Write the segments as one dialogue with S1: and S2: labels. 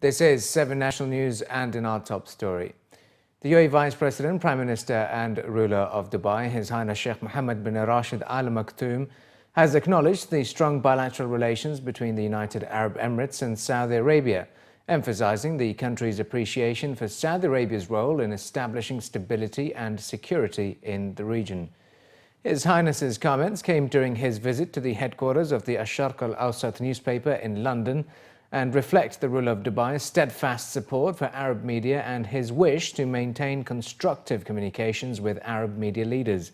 S1: This is 7 National News, and in our top story, the UAE Vice President, Prime Minister and ruler of Dubai, His Highness Sheikh Mohammed bin Rashid Al Maktoum, has acknowledged the strong bilateral relations between the United Arab Emirates and Saudi Arabia, emphasizing the country's appreciation for Saudi Arabia's role in establishing stability and security in the region. His Highness's comments came during his visit to the headquarters of the Asharq Al Awsat newspaper in London and reflect the ruler of Dubai's steadfast support for Arab media and his wish to maintain constructive communications with Arab media leaders.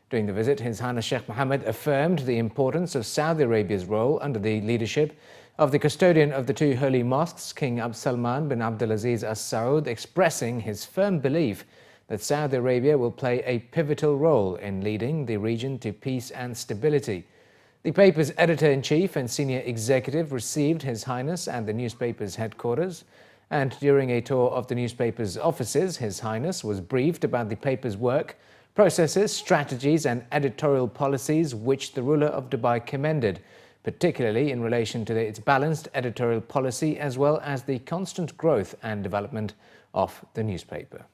S1: During the visit, His Highness Sheikh Mohammed affirmed the importance of Saudi Arabia's role under the leadership of the custodian of the two holy mosques, King Abd Salman bin Abdulaziz Al Saud, expressing his firm belief that Saudi Arabia will play a pivotal role in leading the region to peace and stability. The paper's editor-in-chief and senior executive received His Highness at the newspaper's headquarters, and during a tour of the newspaper's offices, His Highness was briefed about the paper's work, processes, strategies and editorial policies which the ruler of Dubai commended, particularly in relation to its balanced editorial policy as well as the constant growth and development of the newspaper.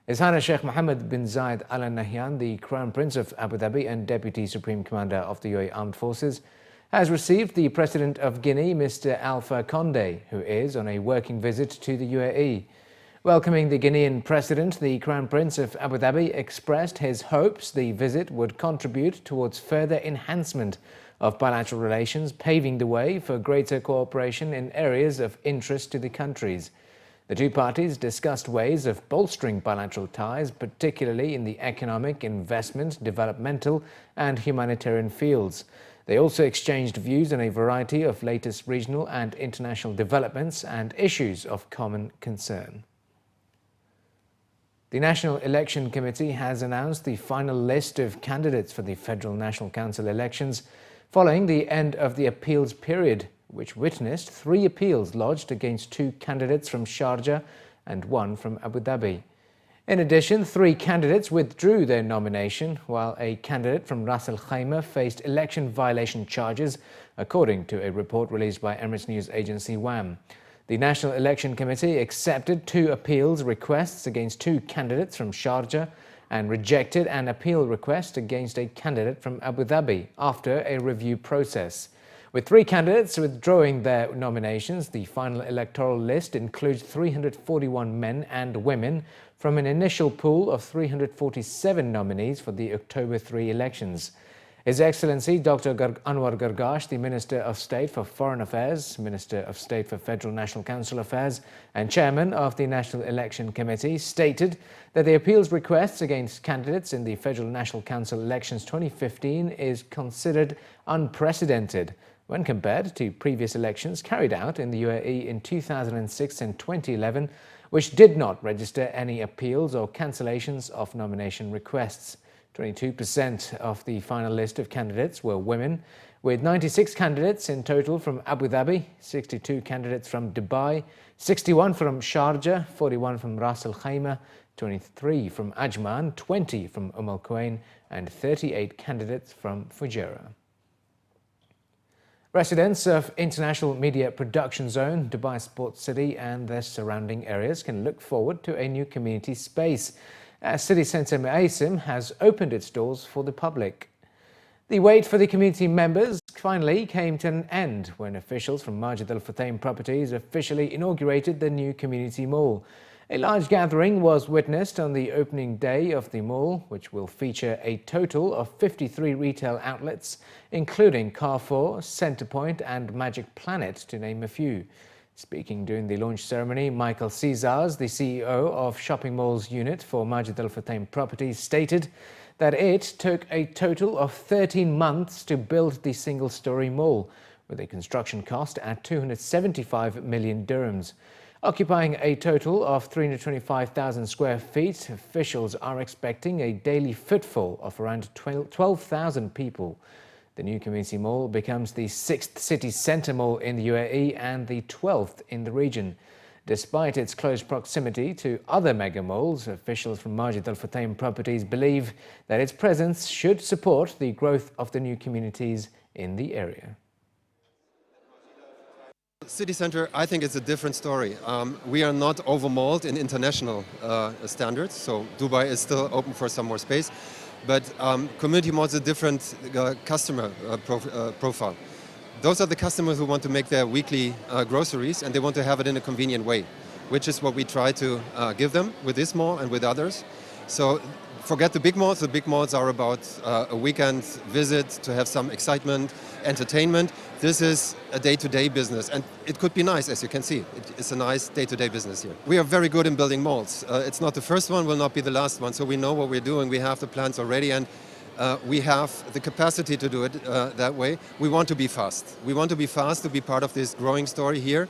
S1: His Highness Sheikh Mohammed bin Zayed Al Nahyan, the Crown Prince of Abu Dhabi and Deputy Supreme Commander of the UAE Armed Forces, has received the President of Guinea, Mr. Alpha Condé, who is on a working visit to the UAE. Welcoming the Guinean President, the Crown Prince of Abu Dhabi expressed his hopes the visit would contribute towards further enhancement of bilateral relations, paving the way for greater cooperation in areas of interest to the countries. The two parties discussed ways of bolstering bilateral ties, particularly in the economic, investment, developmental and humanitarian fields. They also exchanged views on a variety of latest regional and international developments and issues of common concern. The National Election Committee has announced the final list of candidates for the Federal National Council elections following the end of the appeals period, which witnessed 3 appeals lodged against 2 candidates from Sharjah and 1 from Abu Dhabi. In addition, 3 candidates withdrew their nomination, while a candidate from Ras Al Khaimah faced election violation charges, according to a report released by Emirates news agency WAM. The National Election Committee accepted 2 appeals requests against 2 candidates from Sharjah and rejected an appeal request against a candidate from Abu Dhabi after a review process. With 3 candidates withdrawing their nominations, the final electoral list includes 341 men and women from an initial pool of 347 nominees for the October 3 elections. His Excellency Dr. Anwar Gargash, the Minister of State for Foreign Affairs, Minister of State for Federal National Council Affairs and Chairman of the National Election Committee, stated that the appeals requests against candidates in the Federal National Council elections 2015 is considered unprecedented when compared to previous elections carried out in the UAE in 2006 and 2011, which did not register any appeals or cancellations of nomination requests. 22% of the final list of candidates were women, with 96 candidates in total from Abu Dhabi, 62 candidates from Dubai, 61 from Sharjah, 41 from Ras Al Khaimah, 23 from Ajman, 20 from Al Quwain, and 38 candidates from Fujairah. Residents of International Media Production Zone, Dubai Sports City and their surrounding areas can look forward to a new community space as City Centre Ma'asim has opened its doors for the public. The wait for the community members finally came to an end when officials from Majid Al Futtaim Properties officially inaugurated the new community mall. A large gathering was witnessed on the opening day of the mall, which will feature a total of 53 retail outlets, including Carrefour, Centrepoint and Magic Planet, to name a few. Speaking during the launch ceremony, Michael Caesars, the CEO of Shopping Malls Unit for Majid Al Futtaim Properties, stated that it took a total of 13 months to build the single-story mall, with a construction cost at 275 million dirhams. Occupying a total of 325,000 square feet, officials are expecting a daily footfall of around 12,000 people. The new community mall becomes the 6th city centre mall in the UAE and the 12th in the region. Despite its close proximity to other mega malls, officials from Majid Al Futtaim Properties believe that its presence should support the growth of the new communities in the area.
S2: City Center, I think it's a different story. We are not overmalled in international standards, so Dubai is still open for some more space. But community malls is a different customer profile. Those are the customers who want to make their weekly groceries and they want to have it in a convenient way, which is what we try to give them with this mall and with others. So forget the big malls. The big malls are about a weekend visit to have some excitement, entertainment. This is a day-to-day business, and it could be nice, as you can see. It's a nice day-to-day business here. We are very good in building malls. It's not the first one, will not be the last one, so we know what we're doing. We have the plans already, and we have the capacity to do it that way. We want to be fast. We want to be fast to be part of this growing story here.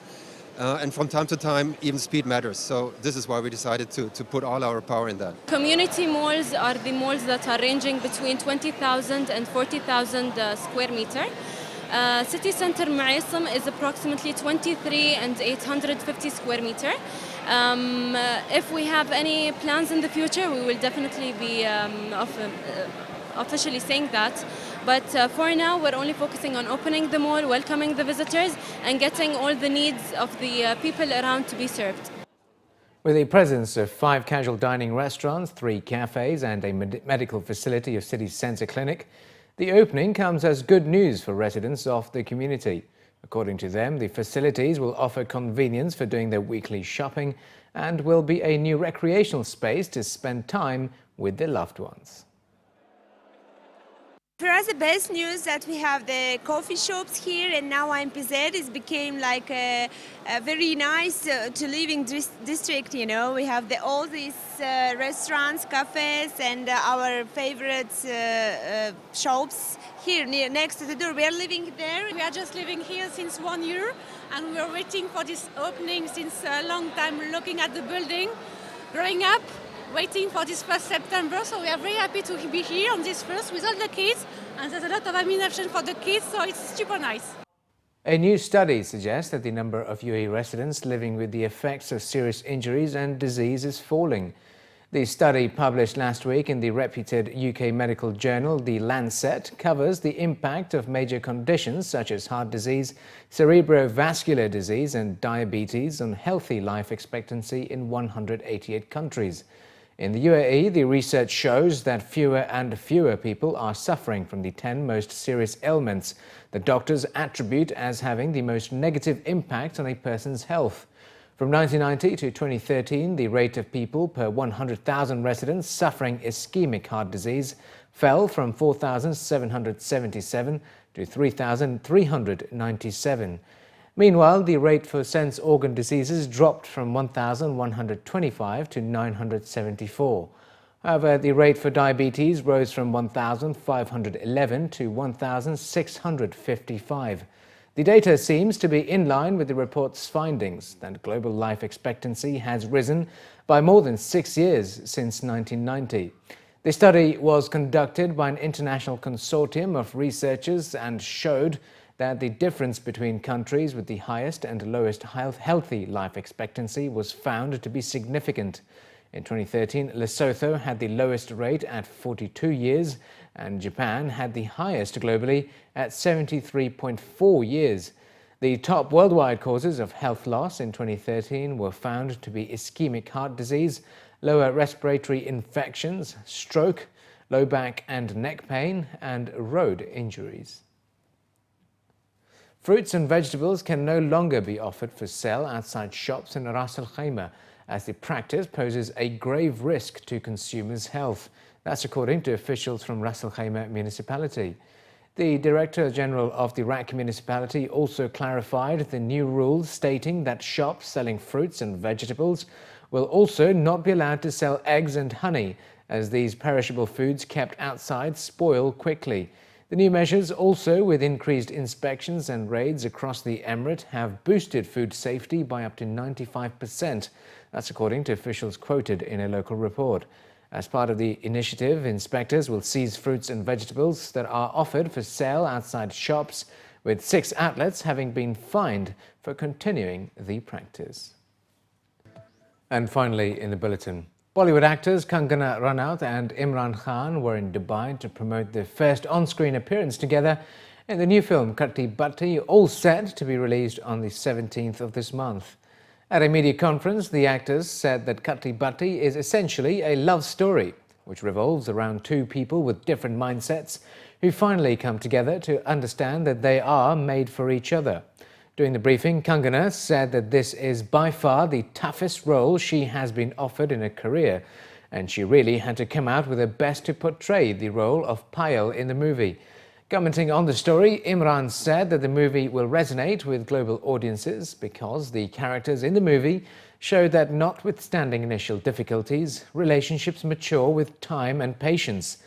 S2: And from time to time, even speed matters. So this is why we decided to put all our power in that.
S3: Community malls are the malls that are ranging between 20,000 and 40,000 square meter. City Center Ma'isim is approximately 23 and 850 square meter. If we have any plans in the future, we will definitely be officially saying that. But for now, we're only focusing on opening the mall, welcoming the visitors, and getting all the needs of the people around to be served.
S1: With the presence of 5 casual dining restaurants, 3 cafes and a medical facility of City Centre Clinic, the opening comes as good news for residents of the community. According to them, the facilities will offer convenience for doing their weekly shopping and will be a new recreational space to spend time with their loved ones.
S4: For us, the best news that we have the coffee shops here, and now MPZ is became like a very nice to living district. You know, we have all these restaurants, cafes, and our favorite shops here next to the door. We are living there.
S5: We are just living here since 1 year, and we are waiting for this opening since a long time. Looking at the building, growing up, waiting for this 1st September, so we are very happy to be here on this 1st with all the kids, and there's a lot of ammunition for the kids, so it's super nice.
S1: A new study suggests that the number of UAE residents living with the effects of serious injuries and disease is falling. The study, published last week in the reputed UK medical journal The Lancet, covers the impact of major conditions such as heart disease, cerebrovascular disease and diabetes on healthy life expectancy in 188 countries. In the UAE, the research shows that fewer and fewer people are suffering from the 10 most serious ailments that doctors attribute as having the most negative impact on a person's health. From 1990 to 2013, the rate of people per 100,000 residents suffering ischemic heart disease fell from 4,777 to 3,397. Meanwhile, the rate for sense organ diseases dropped from 1,125 to 974. However, the rate for diabetes rose from 1,511 to 1,655. The data seems to be in line with the report's findings that global life expectancy has risen by more than 6 years since 1990. The study was conducted by an international consortium of researchers and showed that the difference between countries with the highest and lowest healthy life expectancy was found to be significant. In 2013, Lesotho had the lowest rate at 42 years and Japan had the highest globally at 73.4 years. The top worldwide causes of health loss in 2013 were found to be ischemic heart disease, lower respiratory infections, stroke, low back and neck pain, and road injuries. Fruits and vegetables can no longer be offered for sale outside shops in Ras Al Khaimah, as the practice poses a grave risk to consumers' health. That's according to officials from Ras Al Khaimah municipality. The Director General of the RAK municipality also clarified the new rules, stating that shops selling fruits and vegetables will also not be allowed to sell eggs and honey, as these perishable foods kept outside spoil quickly. The new measures, also with increased inspections and raids across the emirate, have boosted food safety by up to 95%. That's according to officials quoted in a local report. As part of the initiative, inspectors will seize fruits and vegetables that are offered for sale outside shops, with 6 outlets having been fined for continuing the practice. And finally, in the bulletin, Bollywood actors Kangana Ranaut and Imran Khan were in Dubai to promote their first on-screen appearance together in the new film Katti Batti, all set to be released on the 17th of this month. At a media conference, the actors said that Katti Batti is essentially a love story, which revolves around two people with different mindsets who finally come together to understand that they are made for each other. During the briefing, Kangana said that this is by far the toughest role she has been offered in her career, and she really had to come out with her best to portray the role of Payal in the movie. Commenting on the story, Imran said that the movie will resonate with global audiences because the characters in the movie show that notwithstanding initial difficulties, relationships mature with time and patience.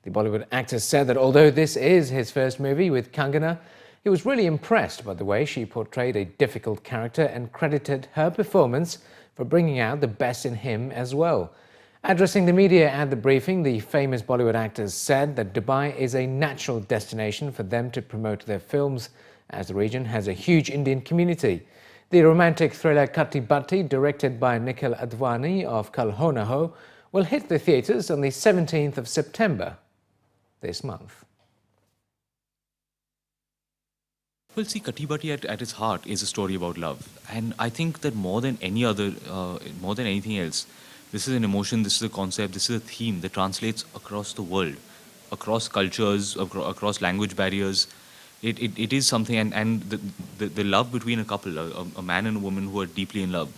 S1: The Bollywood actor said that although this is his first movie with Kangana, he was really impressed by the way she portrayed a difficult character and credited her performance for bringing out the best in him as well. Addressing the media at the briefing, the famous Bollywood actors said that Dubai is a natural destination for them to promote their films, as the region has a huge Indian community. The romantic thriller Katti Batti, directed by Nikhil Advani of Kal Ho Na Ho, will hit the theatres on the 17th of September this month.
S6: Well, see, Katti Batti at its heart is a story about love. And I think that more than anything else, this is an emotion, this is a concept, this is a theme that translates across the world, across cultures, across language barriers. It is something, and the love between a couple, a man and a woman who are deeply in love.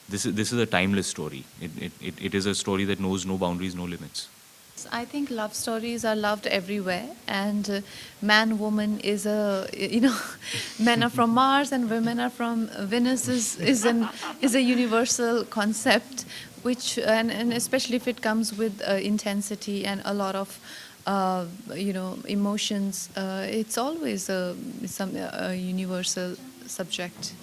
S6: This is a timeless story. It is a story that knows no boundaries, no limits.
S7: I think love stories are loved everywhere, and man, woman is men are from Mars and women are from Venus is a universal concept, which and especially if it comes with intensity and a lot of emotions, it's always a universal subject.